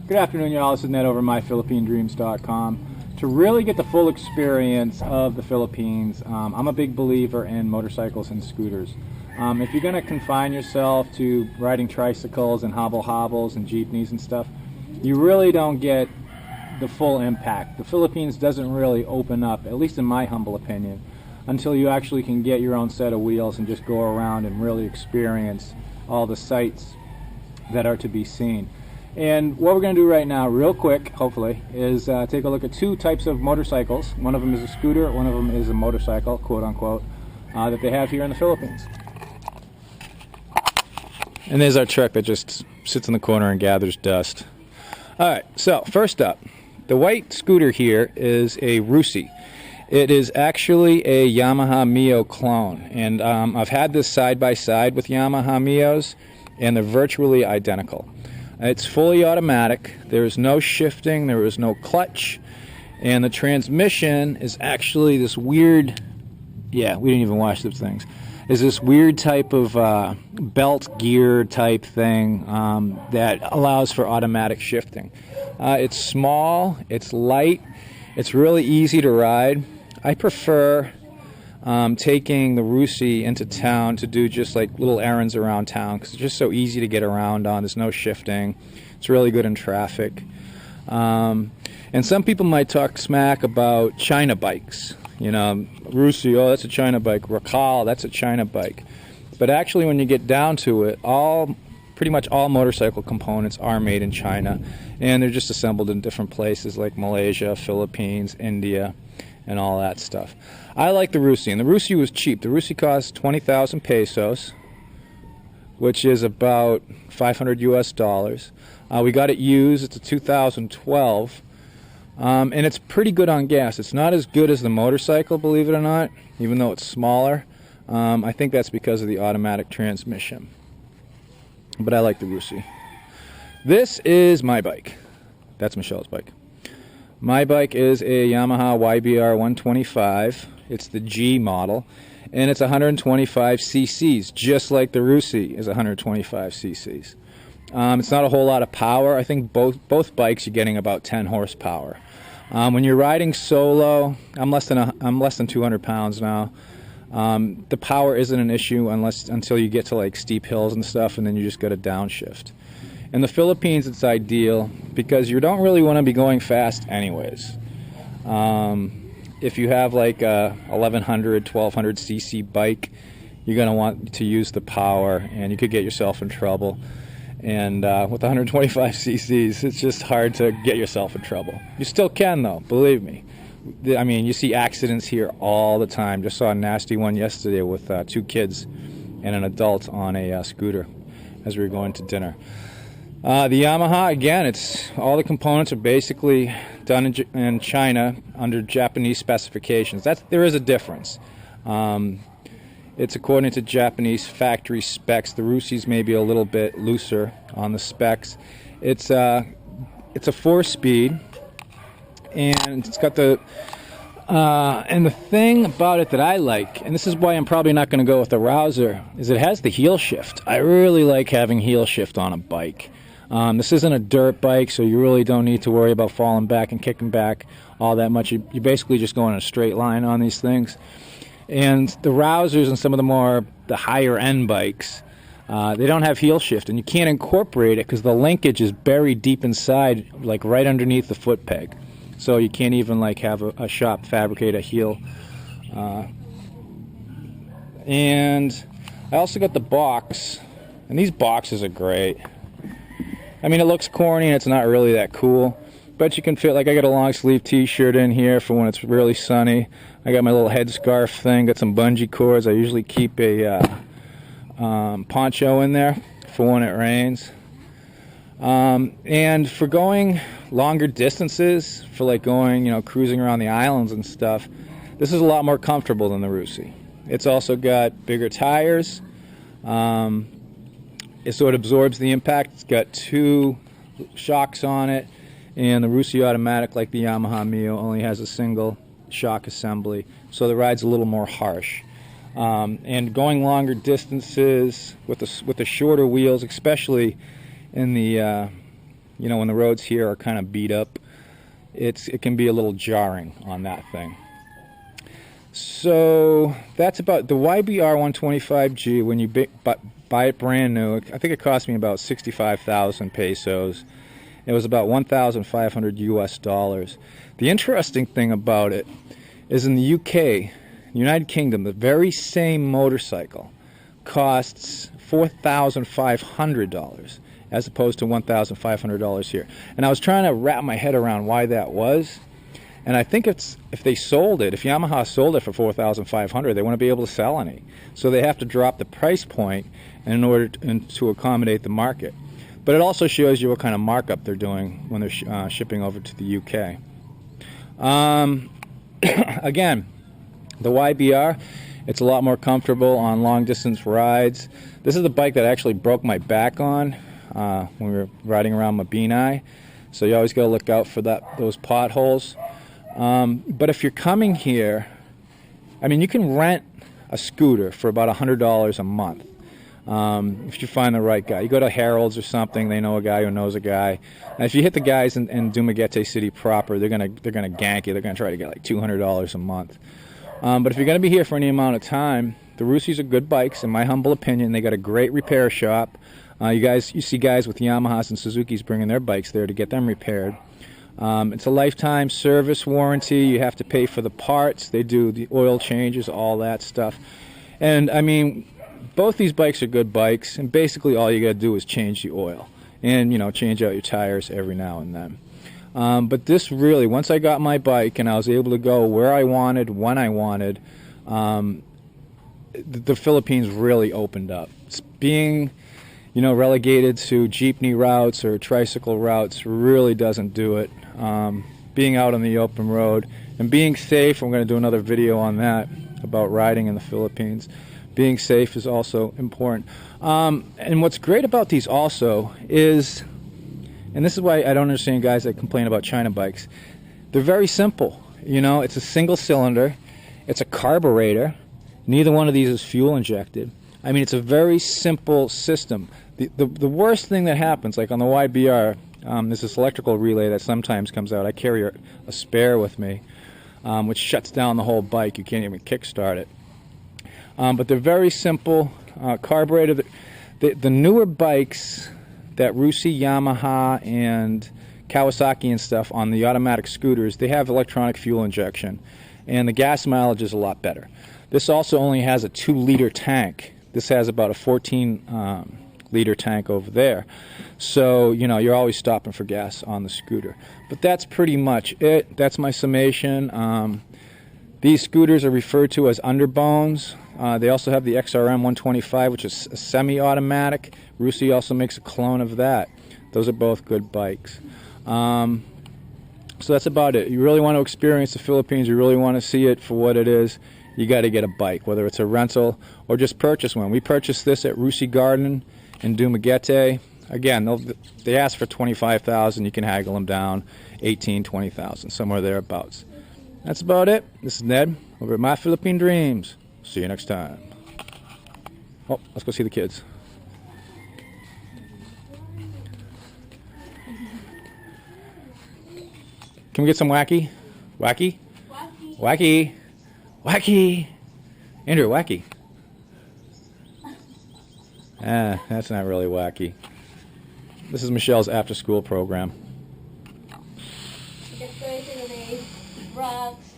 Good afternoon, y'all. This is Ned over myphilippinedreams.com. To really get the full experience of the Philippines, I'm a big believer in motorcycles and scooters. If you're going to confine yourself to riding tricycles and hobbles and jeepneys and stuff, you really don't get the full impact. The Philippines doesn't really open up, at least in my humble opinion, until you actually can get your own set of wheels and just go around and really experience all the sights that are to be seen. And what we're going to do right now, real quick, hopefully, is take a look at two types of motorcycles. One of them is a scooter, one of them is a motorcycle, quote unquote, that they have here in the Philippines. And there's our truck that just sits in the corner and gathers dust. Alright, so first up, the white scooter here is a Rusi. It is actually a Yamaha Mio clone, and I've had this side by side with Yamaha Mios, and they're virtually identical. It's fully automatic. There is no shifting, there is no clutch, and the transmission is actually this weird, yeah, we didn't even wash those things, is this weird type of belt gear type thing that allows for automatic shifting. It's small, it's light, it's really easy to ride. I prefer taking the Rusi into town to do just like little errands around town because it's just so easy to get around on. There's no shifting. It's really good in traffic. And some people might talk smack about China bikes. You know, Rusi, oh, that's a China bike. Rakal, that's a China bike. But actually, when you get down to it, pretty much all motorcycle components are made in China, and they're just assembled in different places like Malaysia, Philippines, India, and all that stuff. I like the Rusi, and the Rusi was cheap. The Rusi cost 20,000 pesos, which is about $500 US. We got it used. It's a 2012, and it's pretty good on gas. It's not as good as the motorcycle, believe it or not, even though it's smaller. I think that's because of the automatic transmission. But I like the Rusi. This is my bike. That's Michelle's bike. My bike is a Yamaha YBR 125. It's the G model, and it's 125 cc's, just like the Rusi is 125 cc's. It's not a whole lot of power. I think both bikes you're getting about 10 horsepower. When you're riding solo, I'm less than 200 pounds now. The power isn't an issue until you get to like steep hills and stuff, and then you just got to downshift. In the Philippines, it's ideal because you don't really want to be going fast anyways. If you have like a 1100, 1200 cc bike, you're going to want to use the power, and you could get yourself in trouble. And with 125 cc's, it's just hard to get yourself in trouble. You still can, though, believe me. I mean, you see accidents here all the time. Just saw a nasty one yesterday with two kids and an adult on a scooter as we were going to dinner. The Yamaha, again, all the components are basically done in China under Japanese specifications. There is a difference. It's according to Japanese factory specs. The Rusi's maybe a little bit looser on the specs. It's a 4-speed, and it's got and the thing about it that I like, and this is why I'm probably not going to go with the Rouser, is it has the heel shift. I really like having heel shift on a bike. This isn't a dirt bike, so you really don't need to worry about falling back and kicking back all that much. You basically just go in a straight line on these things. And the Rousers and some of the higher end bikes, they don't have heel shift, and you can't incorporate it because the linkage is buried deep inside, like right underneath the foot peg. So you can't even like have a shop fabricate a heel. And I also got the box, and these boxes are great. I mean, it looks corny and it's not really that cool, but you can fit, like I got a long sleeve t-shirt in here for when it's really sunny. I got my little headscarf thing, got some bungee cords. I usually keep a poncho in there for when it rains. And for going longer distances, for like going, cruising around the islands and stuff, this is a lot more comfortable than the Rusi. It's also got bigger tires. So it absorbs the impact. It's got 2 shocks on it, and the Rusi automatic, like the Yamaha Mio, only has a single shock assembly, so the ride's a little more harsh. And going longer distances with the shorter wheels, especially in the you know, when the roads here are kind of beat up, it can be a little jarring on that thing. So that's about the YBR 125G. When you buy it brand new, I think it cost me about 65,000 pesos. It was about 1,500 US dollars. The interesting thing about it is in the UK, United Kingdom, the very same motorcycle costs $4,500 as opposed to $1,500 here. And I was trying to wrap my head around why that was. And I think it's if Yamaha sold it for $4,500, they wouldn't be able to sell any. So they have to drop the price point in order to accommodate the market. But it also shows you what kind of markup they're doing when they're shipping over to the UK. Again, the YBR, it's a lot more comfortable on long distance rides. This is the bike that I actually broke my back on when we were riding around Mabini. So you always got to look out for those potholes. But if you're coming here, I mean, you can rent a scooter for about $100 a month. If you find the right guy. You go to Harold's or something, they know a guy who knows a guy. And if you hit the guys in Dumaguete City proper, they're gonna gank you. They're gonna try to get like $200 a month. But if you're gonna be here for any amount of time, the Rusis are good bikes, in my humble opinion. They got a great repair shop. You see guys with Yamahas and Suzukis bringing their bikes there to get them repaired. It's a lifetime service warranty. You have to pay for the parts. They do the oil changes, all that stuff. And I mean, both these bikes are good bikes, and basically all you got to do is change the oil and, you know, change out your tires every now and then. But this really, once I got my bike and I was able to go where I wanted, when I wanted, the Philippines really opened up. It's being, you know, relegated to jeepney routes or tricycle routes really doesn't do it. Being out on the open road and being safe, I'm going to do another video on that, about riding in the Philippines. Being safe is also important. And what's great about these also is, and this is why I don't understand guys that complain about China bikes, they're very simple. You know, it's a single cylinder, it's a carburetor, neither one of these is fuel injected. I mean, it's a very simple system. The worst thing that happens, like on the YBR, there's this electrical relay that sometimes comes out. I carry a spare with me, which shuts down the whole bike. You can't even kickstart it. But they're very simple. Carburetor. The newer bikes that Rusi, Yamaha, and Kawasaki and stuff on the automatic scooters, they have electronic fuel injection, and the gas mileage is a lot better. This also only has a 2-liter tank. This has about a 14-liter tank over there. So, you know, you're always stopping for gas on the scooter. But that's pretty much it. That's my summation. These scooters are referred to as underbones. They also have the XRM 125, which is a semi-automatic. Rusi also makes a clone of that. Those are both good bikes. So that's about it. You really want to experience the Philippines, you really want to see it for what it is, you got to get a bike, whether it's a rental or just purchase one. We purchased this at Rusi Garden in Dumaguete. Again, they ask for $25,000. You can haggle them down, $18,000, $20,000, somewhere thereabouts. That's about it. This is Ned over at My Philippine Dreams. See you next time. Oh, let's go see the kids. Can we get some wacky? Wacky? Wacky. Wacky. Wacky. Andrew, wacky. That's not really wacky. This is Michelle's after-school program. Decoration of rocks.